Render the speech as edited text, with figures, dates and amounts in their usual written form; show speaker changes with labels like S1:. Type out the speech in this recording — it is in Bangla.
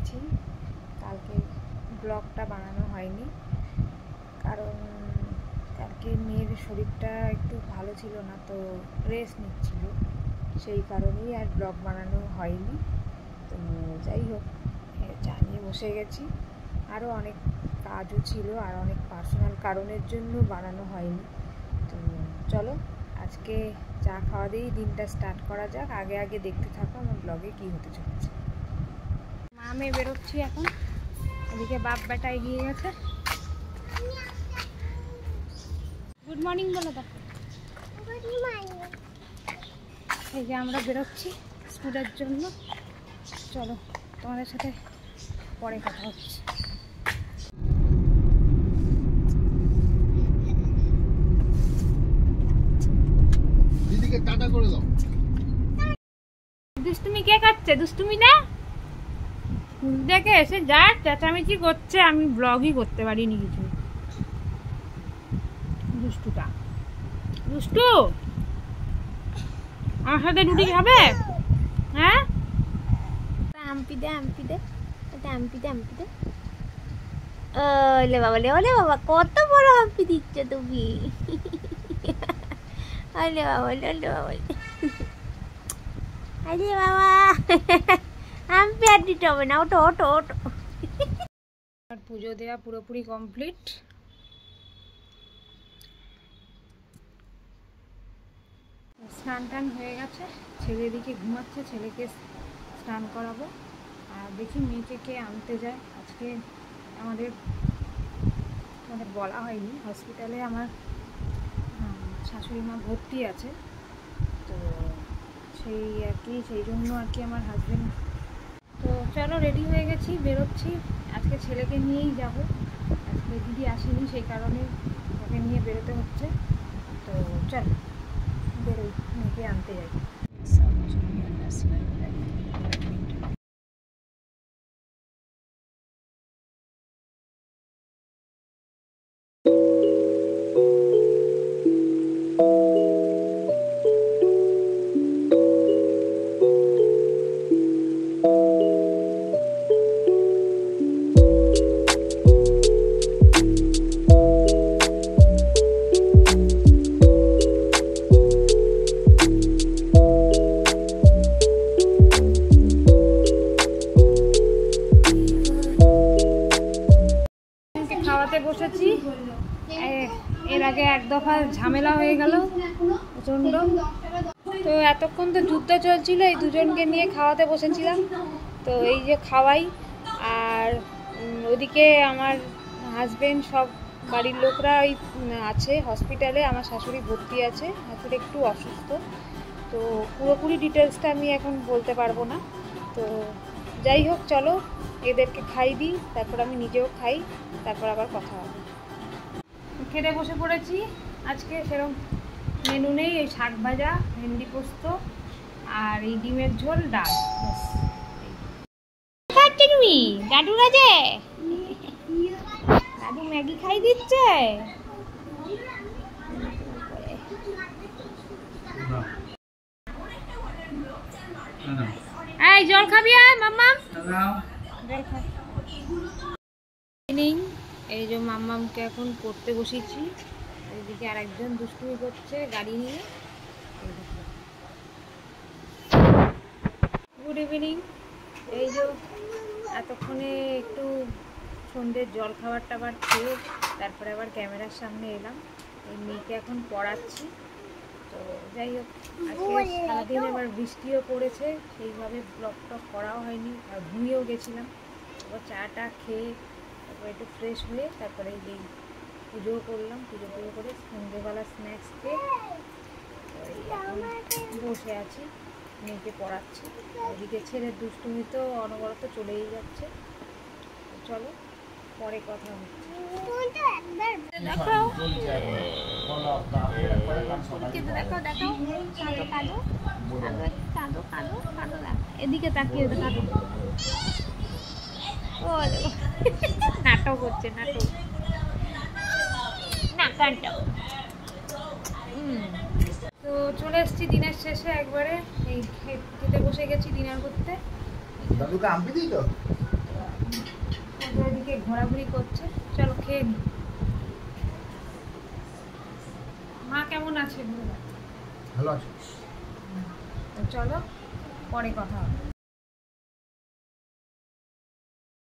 S1: এসেছি। কালকে ব্লগটা বানানো হয়নি, কারণ কালকে মেয়ের শরীরটা একটু ভালো ছিল না, তো রেস্ট নিচ্ছিল, সেই কারণেই আর ব্লগ বানানো হয়নি। তো যাই হোক, চা নিয়ে বসে গেছি। আরও অনেক কাজও ছিল, আর অনেক পার্সোনাল কারণের জন্য বানানো হয়নি। তো চলো আজকে চা খাওয়া দিয়েই দিনটা স্টার্ট করা যাক। আগে আগে দেখতে থাকো আমার ব্লগে কী হতে চলেছে। মা মেয়ে বেরোচ্ছি এখন। এদিকে বাপ বেটা এগিয়ে গেছে। গুড মর্নিং বলো তো। এই যে আমরা বেরোচ্ছি স্কুলের জন্য। চলো তোমাদের সাথে পরে কথা হচ্ছে।
S2: দিদিকে টাটা করে দাও।
S1: দুষ্টুমি কে করছে? দুষ্টুমি না, দেখে এসে যা চেঁচামেচি করছে, আমি ব্লগই করতে পারিনি কিছু। দুষ্টুটা দুষ্টু, আমার সাথে রুটি খাবে? হ্যাঁ,
S3: আমপি দে আমপি দে, এটা আমপি দে আমপি দে। ওলে বাবা, ওলে বাবা, কত বড় আমপি দিচ্ছ তুমি। ওলে বাবা, ওলে বাবা, আরে বাবা, আমপি আর দিতে হবে না, ওটো ওটো ওটো।
S1: পুজো দেওয়া পুরোপুরি কমপ্লিট। স্নান টান হয়ে গেছে, ছেলে দিকে ঘুমাচ্ছে, ছেলেকে স্নান করাবো। আর দেখি মেয়েকে কে আনতে যায়। আজকে আমাদের বলা হয়নি, হসপিটালে আমার শাশুড়ি মা ভর্তি আছে, তো সেই আর কি, সেই জন্য আর কি আমার হাজবেন্ড। তো চলো রেডি হয়ে গেছি, বেরোচ্ছি। আজকে ছেলেকে নিয়েই যাব, আজকে দিদি আসেনি, সেই কারণে ওকে নিয়ে বেরোতে হচ্ছে। তো চলো বেরোই, মেয়েকে আনতে যাই। খাওয়াতে বসেছি। এর আগে এক দফা ঝামেলা হয়ে গেল প্রচণ্ড। তো এতক্ষণ তো যুদ্ধ চলছিল, এই দুজনকে নিয়ে খাওয়াতে বসেছিলাম। তো এই যে খাওয়াই, আর ওদিকে আমার হাজবেন্ড, সব বাড়ির লোকরা ওই আছে হসপিটালে। আমার শাশুড়ি ভর্তি আছে, শাশুড়ি একটু অসুস্থ। তো পুরোপুরি ডিটেলসটা আমি এখন বলতে পারবো না। তো যাই হোক, চলো এদেরকে খাই দিই, তারপর আমি নিজেও খাই, তারপর আবার কথা হবে। খেতে বসে পড়েছি। আজকে সেরকম মেনু নেই, এই শাক ভাজা, ভেন্ডি পোস্ত, আর এই ডিমের ঝোল, ডাল। খাচ্ছে তুমি দাদু রাজে? দাদু ম্যাগি খাই দিচ্ছে। এই জল খাবি? মাম্মা জল খা। এই যে মাম্মামকে এখন পড়তে বসিয়েছি। এদিকে আরেকজন দুষ্টুমি করছে গাড়ি নিয়ে। Good evening. এই যে এতক্ষণে একটু সন্ধ্যের জল খাবার টাবার খেয়ে তারপরে আবার ক্যামেরার সামনে এলাম। এই মেয়েকে এখন পড়াচ্ছি। তো যাই হোক, আজকে সারাদিন আবার বৃষ্টিও পড়েছে, সেইভাবে ব্লগ টক করাও হয়নি, আর ঘুমিয়েও গেছিলাম। এবার চাটা খেয়ে তারপরে একটু ফ্রেশ হয়ে তারপরে এই পুজোও করলাম। পুজো করে সন্ধ্যেবেলা স্ন্যাক্স খেয়ে বসে আছি, মেয়েকে পড়াচ্ছি। ওদিকে ছেলের দুষ্টুমি তো অনবরত চলেই যাচ্ছে। চলো পরে কথা হচ্ছে। দেখাও এদিকে তাকিয়ে কাঁদো। নাটক হচ্ছে, নাটক না কাঁদো। তো চলে এসেছি দিনের শেষে একবারে, এই খেতে বসে গেছি ডিনার করতে।
S2: দাদুকে আমপি দিই তো।
S1: ঘোরাঘুরি করছে। চলো খেয়ে নি। মা কেমন আছে?
S2: ভালো আছে।
S1: তো চলো পরে কথা হবে।